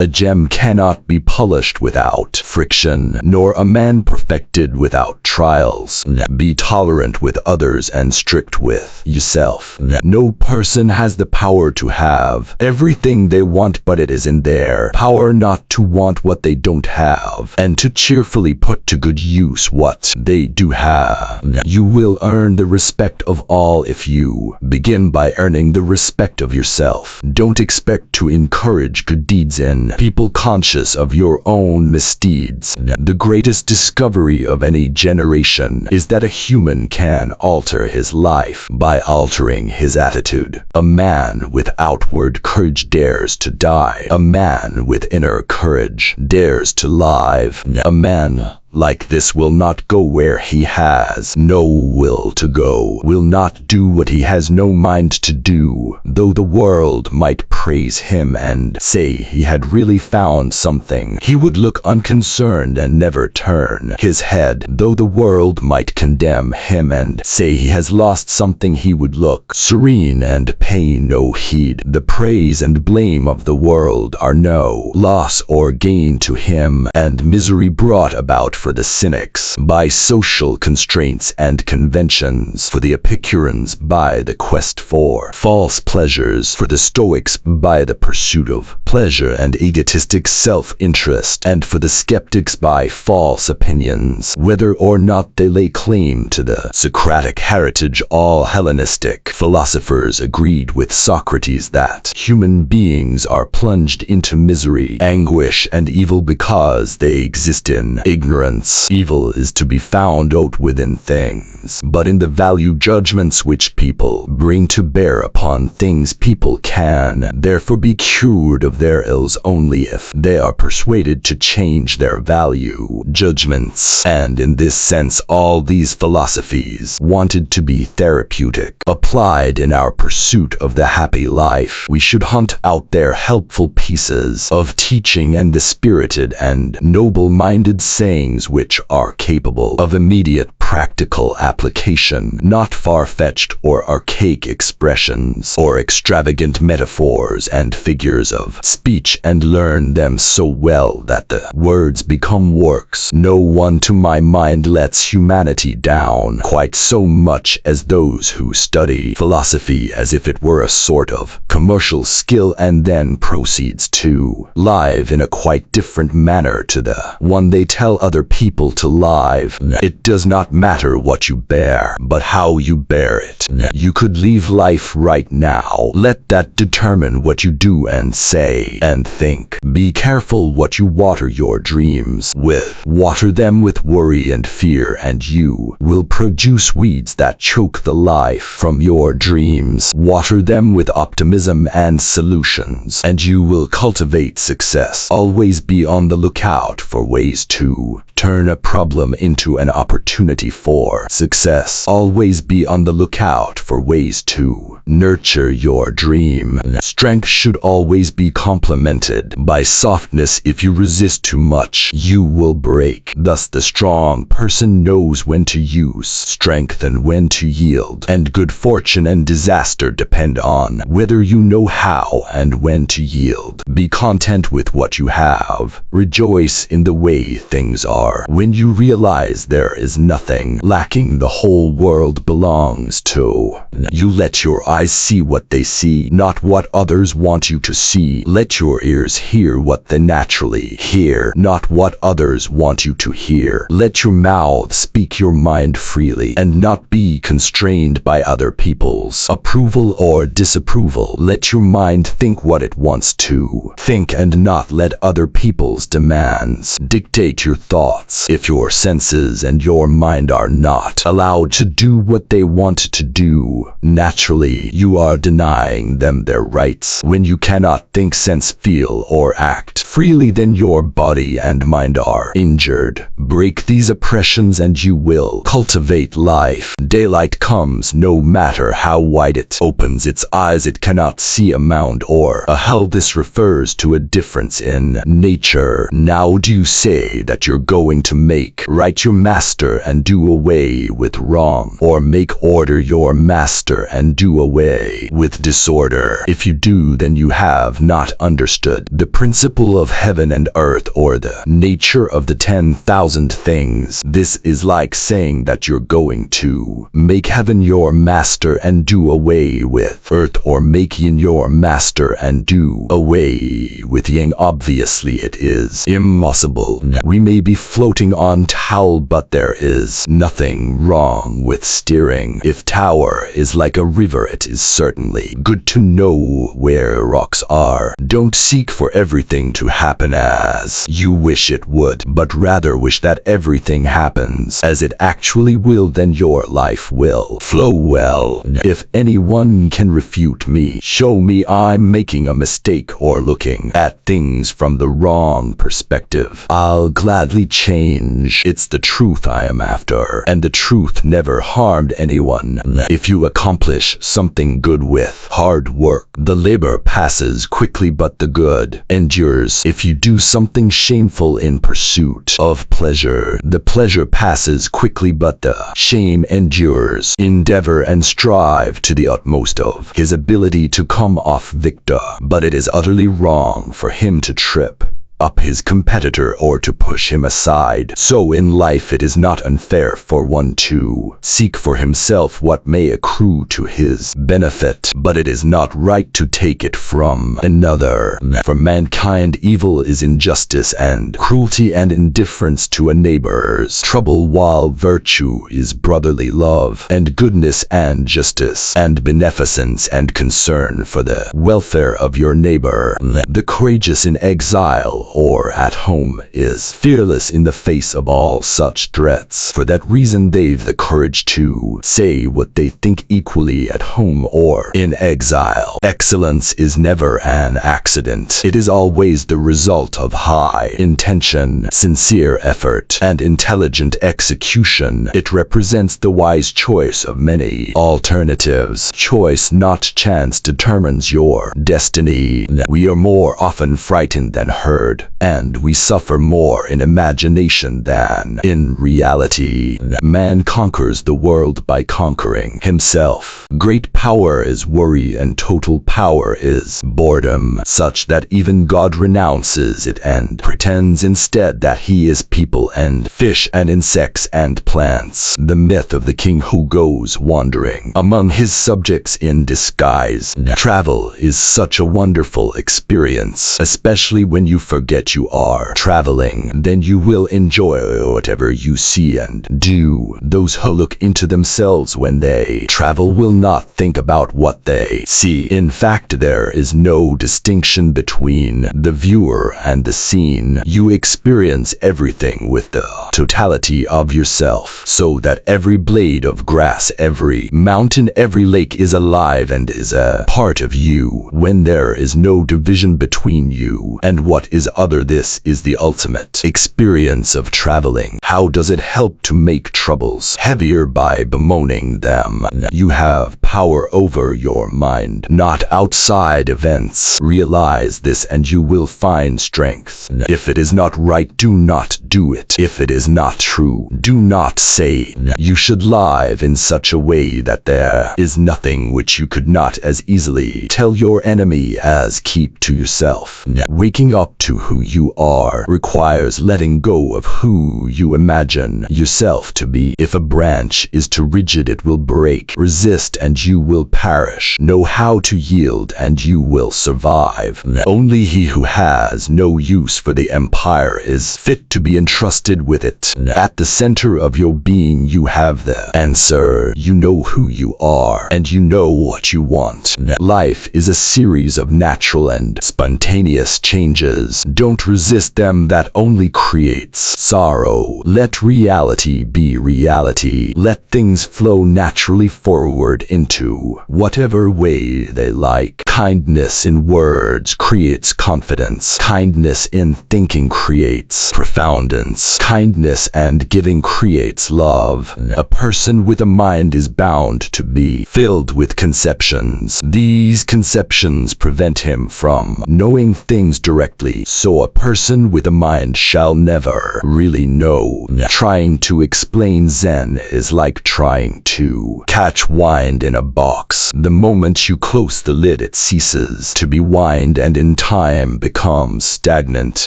A gem cannot be polished without friction, nor a man perfected without trials. Be tolerant with others and strict with yourself. No person has the power to have everything they want, but it is in their power not to want what they don't have, and to cheerfully put to good use what they do have. You will earn the respect of all if you begin by earning the respect of yourself. Don't expect to encourage good deeds in people conscious of your own misdeeds. The greatest discovery of any generation is that a human can alter his life by altering his attitude. A man with outward courage dares to die. A man with inner courage dares to live. A man like this will not go where he has no will to go, will not do what he has no mind to do, though the world might praise him and say he had really found something. He would look unconcerned and never turn his head, though the world might condemn him and say he has lost something. He would look serene and pay no heed. The praise and blame of the world are no loss or gain to him, and misery brought about for the cynics by social constraints and conventions, for the Epicureans by the quest for false pleasures, for the Stoics by the pursuit of pleasure and egotistic self-interest, and for the skeptics by false opinions. Whether or not they lay claim to the Socratic heritage, all Hellenistic philosophers agreed with Socrates that human beings are plunged into misery, anguish, and evil because they exist in ignorance. Evil is to be found out within things, but in the value judgments which people bring to bear upon things. People can therefore be cured of their ills only if they are persuaded to change their value judgments, and in this sense all these philosophies wanted to be therapeutic. Applied in our pursuit of the happy life, we should hunt out their helpful pieces of teaching and the spirited and noble-minded sayings which are capable of immediate practical application, not far-fetched or archaic expressions or extravagant metaphors and figures of speech, and learn them so well that the words become works. No one, to my mind, lets humanity down quite so much as those who study philosophy as if it were a sort of commercial skill and then proceeds to live in a quite different manner to the one they tell other people to live. It does not matter what you bear, but how you bear it. You could leave life right now. Let that determine what you do and say and think. Be careful what you water your dreams with. Water them with worry and fear, and you will produce weeds that choke the life from your dreams. Water them with optimism and solutions, and you will cultivate success. Always be on the lookout for ways to turn a problem into an opportunity for success. Always be on the lookout for ways to nurture your dream. Strength should always be complemented by softness. If you resist too much, you will break. Thus the strong person knows when to use strength and when to yield, and good fortune and disaster depend on whether you know how and when to yield. Be content with what you have. Rejoice in the way things are. When you realize there is nothing lacking, the whole world belongs to you. Let your eyes see what they see, not what others want you to see. Let your ears hear what they naturally hear, not what others want you to hear. Let your mouth speak your mind freely, and not be constrained by other people's approval or disapproval. Let your mind think what it wants to think, and not let other people's demands dictate your thoughts. If your senses and your mind are not allowed to do what they want to do, naturally you are denying them their rights. When you cannot think, sense, feel, or act freely, then your body and mind are injured. Break these oppressions and you will cultivate life. Daylight comes no matter how wide it opens its eyes. It cannot see a mound or a hill. This refers to a difference in nature. Now do you say that you're going to make right your master and do away with wrong, or make order your master and do away with disorder? If you do, then you have not understood the principle of heaven and earth or the nature of the 10,000 things. This is like saying that you're going to make heaven your master and do away with earth, or make yin your master and do away with yang. Obviously it is impossible. We may be floating on towel, but there is nothing wrong with steering. If tower is like a river, it is certainly good to know where rocks are. Don't seek for everything to happen as you wish it would, but rather wish that everything happens as it actually will, then your life will flow well. If anyone can refute me, show me I'm making a mistake or looking at things from the wrong perspective, I'll gladly change. It's the truth I am after, and the truth never harmed anyone. If you accomplish something good with hard work, the labor passes quickly, but the good endures. If you do something shameful in pursuit of pleasure, the pleasure passes quickly, but the shame endures. Endeavor and strive to the utmost of his ability to come off victor, but it is utterly wrong for him to trip up his competitor or to push him aside. So in life it is not unfair for one to seek for himself what may accrue to his benefit, but it is not right to take it from another. For mankind, evil is injustice and cruelty and indifference to a neighbor's trouble, while virtue is brotherly love and goodness and justice and beneficence and concern for the welfare of your neighbor. The courageous in exile or at home is fearless in the face of all such threats. For that reason they've the courage to say what they think, equally at home or in exile. Excellence is never an accident. It is always the result of high intention, sincere effort, and intelligent execution. It represents the wise choice of many alternatives. Choice, not chance, determines your destiny. We are more often frightened than heard, and we suffer more in imagination than in reality. Man conquers the world by conquering himself. Great power is worry, and total power is boredom, such that even God renounces it and pretends instead that he is people and fish and insects and plants. The myth of the king who goes wandering among his subjects in disguise. Travel is such a wonderful experience, especially when you forget you are traveling. Then you will enjoy whatever you see and do. Those who look into themselves when they travel will not think about what they see. In fact, there is no distinction between the viewer and the scene. You experience everything with the totality of yourself, so that every blade of grass, every mountain, every lake is alive and is a part of you. When there is no division between you and what is other, this is the ultimate experience of traveling. How does it help to make troubles heavier? By bemoaning them. You have power over your mind, not outside events. Realize this and you will find strength. If it is not right, do not do it. If it is not true, do not say. You should live in such a way that there is nothing which you could not as easily tell your enemy as keep to yourself. Waking up to who you are requires letting go of who you imagine yourself to be. If a branch is too rigid, it will break. Resist and you will perish. Know how to yield and you will survive. Only he who has no use for the empire is fit to be entrusted with it. At the center of your being you have the answer. You know who you are and you know what you want. Life is a series of natural and spontaneous changes. Don't resist them, that only creates sorrow. Let reality be reality. Let things flow naturally forward into whatever way they like. Kindness in words creates confidence. Kindness in thinking creates profoundness. Kindness and giving creates love. A person with a mind is bound to be filled with conceptions. These conceptions prevent him from knowing things directly. so a person with a mind shall never really know. Trying to explain Zen is like trying to catch wind in a box. The moment you close the lid, it ceases to be wind and in time becomes stagnant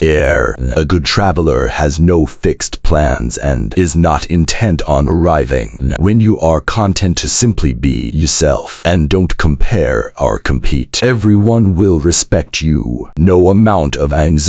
air. A good traveler has no fixed plans and is not intent on arriving. When you are content to simply be yourself and don't compare or compete, everyone will respect you. No amount of anxiety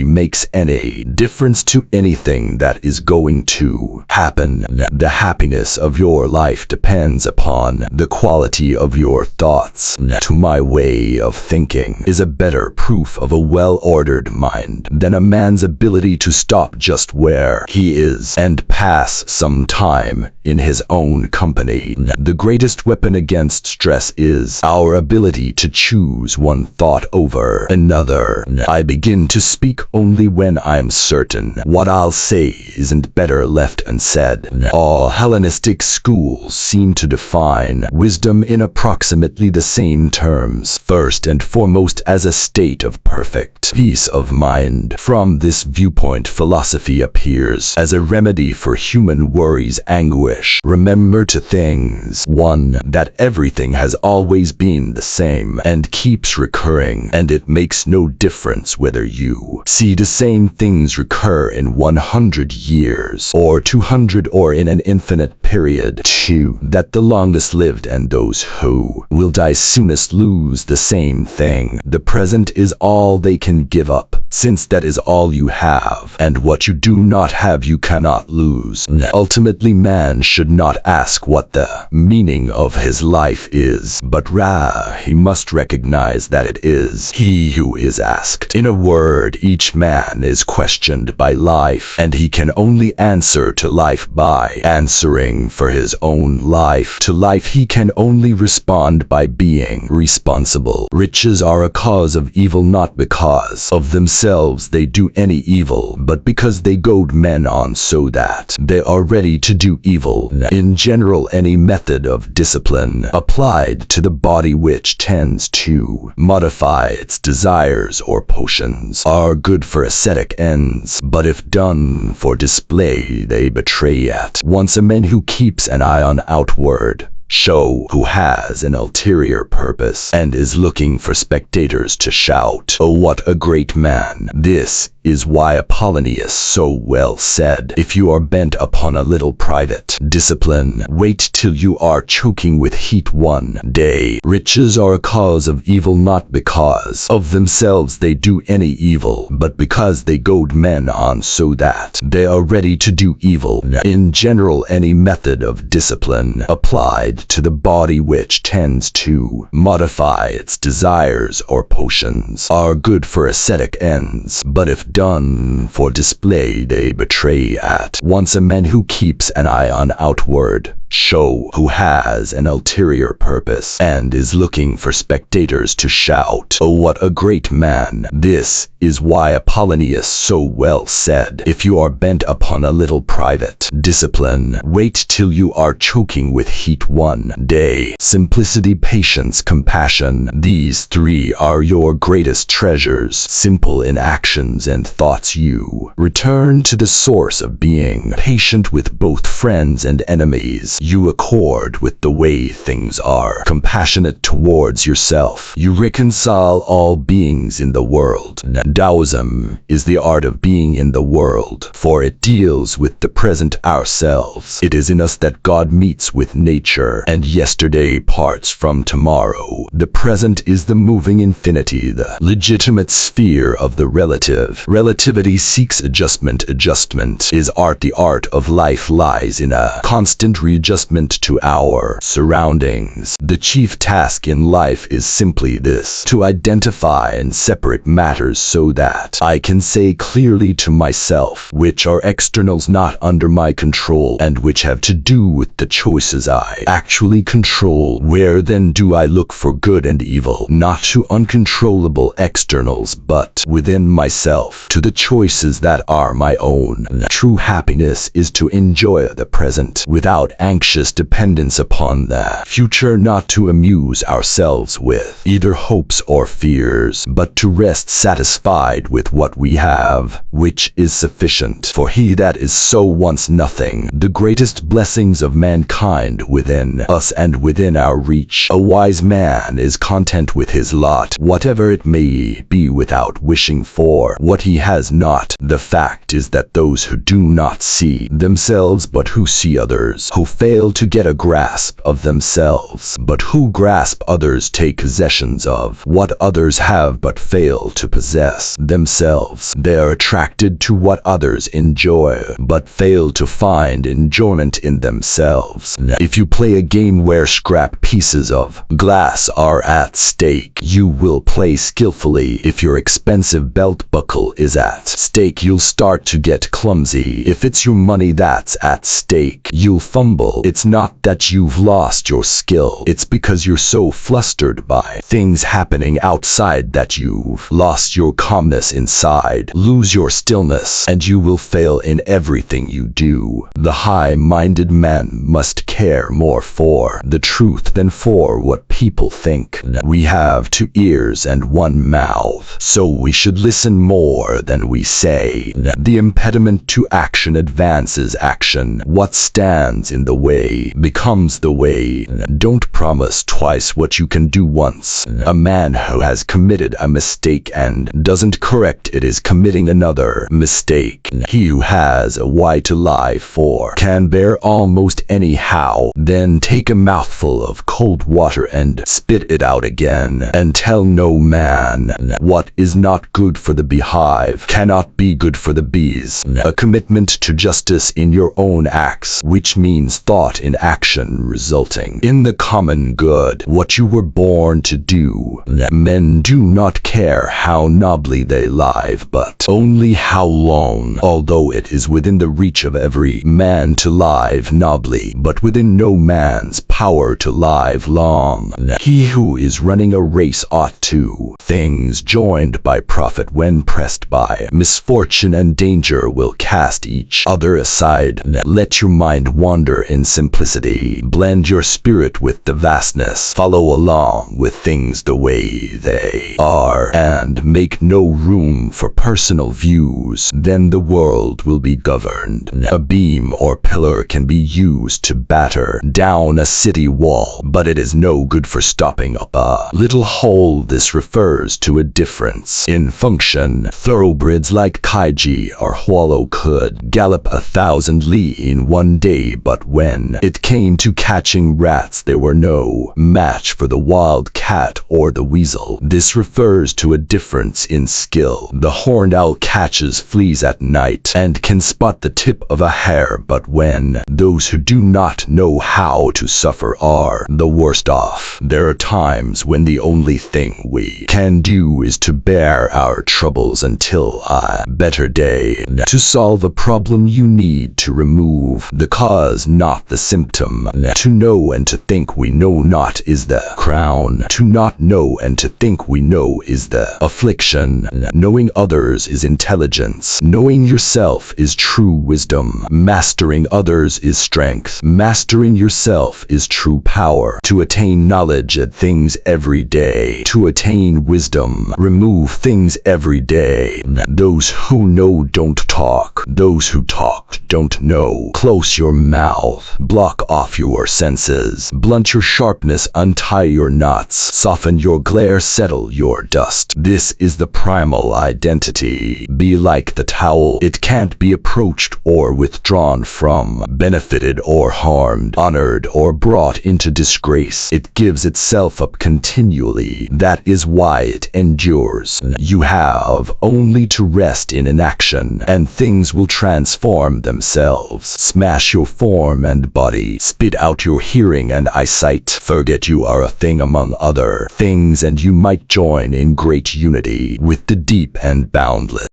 makes any difference to anything that is going to happen. The happiness of your life depends upon the quality of your thoughts. To my way of thinking is a better proof of a well-ordered mind than a man's ability to stop just where he is and pass some time in his own company. The greatest weapon against stress is our ability to choose one thought over another. I begin to speak only when I'm certain what I'll say isn't better left unsaid. All Hellenistic schools seem to define wisdom in approximately the same terms, first and foremost as a state of perfect peace of mind. From this viewpoint, philosophy appears as a remedy for human worries, anguish. Remember two things. One, that everything has always been the same and keeps recurring, and it makes no difference whether you see the same things recur in 100 years or 200 or in an infinite period. Two, that the longest lived and those who will die soonest lose the same thing. The present is all they can give up, since that is all you have, and what you do not have you cannot lose. Ultimately, man should not ask what the meaning of his life is, but rather he must recognize that it is he who is asked. In a word, each man is questioned by life, and he can only answer to life by answering for his own life. To life he can only respond by being responsible. Riches are a cause of evil, not because of themselves they do any evil, but because they goad men on so that they are ready to do evil. In general, any method of discipline applied to the body which tends to modify its desires or potions are good for ascetic ends, but if done for display they betray at once a man who keeps an eye on outward show, who has an ulterior purpose and is looking for spectators to shout, "Oh, what a great man!" This is why Apollonius so well said, "If you are bent upon a little private discipline, wait till you are choking with heat one day." Riches are a cause of evil, not because of themselves they do any evil, but because they goad men on so that they are ready to do evil. In general, any method of discipline applied to the body which tends to modify its desires or potions are good for ascetic ends, but if done for display they betray at once a man who keeps an eye on outward show, who has an ulterior purpose and is looking for spectators to shout, "Oh, what a great man!" This is why Apollonius so well said, "If you are bent upon a little private discipline, wait till you are choking with heat one day." Simplicity, patience, compassion, these three are your greatest treasures. Simple in actions and thoughts, you return to the source of being. Patient with both friends and enemies, you accord with the way things are. Compassionate towards yourself, you reconcile all beings in the world. Taoism is the art of being in the world, for it deals with the present ourselves. It is in us that God meets with nature, and yesterday parts from tomorrow. The present is the moving infinity, the legitimate sphere of the relative. Relativity seeks adjustment. Adjustment is art. The art of life lies in a constant readjustment to our surroundings. The chief task in life is simply this: to identify and separate matters so that I can say clearly to myself which are externals not under my control and which have to do with the choices I actually control. Where then do I look for good and evil? Not to uncontrollable externals, but within myself, to the choices that are my own. True happiness is to enjoy the present without anxiety anxious dependence upon the future, not to amuse ourselves with either hopes or fears, but to rest satisfied with what we have, which is sufficient. For he that is so wants nothing. The greatest blessings of mankind within us and within our reach. A wise man is content with his lot, whatever it may be, without wishing for what he has not. The fact is that those who do not see themselves but who see others, who fail to get a grasp of themselves but who grasp others, take possessions of what others have but fail to possess themselves. They are attracted to what others enjoy but fail to find enjoyment in themselves. If you play a game where scrap pieces of glass are at stake, you will play skillfully. If your expensive belt buckle is at stake, you'll start to get clumsy. If it's your money that's at stake, you'll fumble. It's not that you've lost your skill, it's because you're so flustered by things happening outside that you've lost your calmness inside. Lose your stillness, and you will fail in everything you do. The high-minded man must care more for the truth than for what people think. We have 2 ears and 1 mouth, so we should listen more than we say. The impediment to action advances action. What stands in the way becomes the way. Don't promise twice what you can do once. A man who has committed a mistake and doesn't correct it is committing another mistake. He who has a why to lie for can bear almost anyhow. Then take a mouthful of cold water and spit it out again, and tell no man what is not good for the beehive cannot be good for the bees. A commitment to justice in your own acts, which means thought in action resulting in the common good, what you were born to do. Men do not care how nobly they live, but only how long. Although it is within the reach of every man to live nobly, but within no man's power to live long. He who is running a race ought to things joined by profit when pressed by misfortune and danger will cast each other aside. Let your mind wander in simplicity. Blend your spirit with the vastness. Follow along with things the way they are, and make no room for personal views. Then the world will be governed. A beam or pillar can be used to batter down a city wall, but it is no good for stopping up a little hole. This refers to a difference in function. Thoroughbreds like Kaiji or Hualo could gallop 1,000 li in one day, but when it came to catching rats, they were no match for the wild cat or the weasel. This refers to a difference in skill. The horned owl catches fleas at night and can spot the tip of a hair, but when those who do not know how to suffer are the worst off. There are times when the only thing we can do is to bear our troubles until a better day. To solve a problem, you need to remove the cause, not the symptom. To know and to think we know not is the crown. To not know and to think we know is the affliction. Knowing others is intelligence. Knowing yourself is true wisdom. Mastering others is strength. Mastering yourself is true power. To attain knowledge, add things every day. To attain wisdom, remove things every day. Those who know don't talk. Those who talk don't know. Close your mouth. Block off your senses. Blunt your sharpness. Untie your knots. Soften your glare. Settle your dust. This is the primal identity. Be like the towel. It can't be approached or withdrawn from, benefited or harmed, honored or brought into disgrace. It gives itself up continually. That is why it endures. You have only to rest in inaction, and things will transform themselves. Smash your form and body. Spit out your hearing and eyesight. Forget you are a thing among other things, and you might join in great unity with the deep and boundless.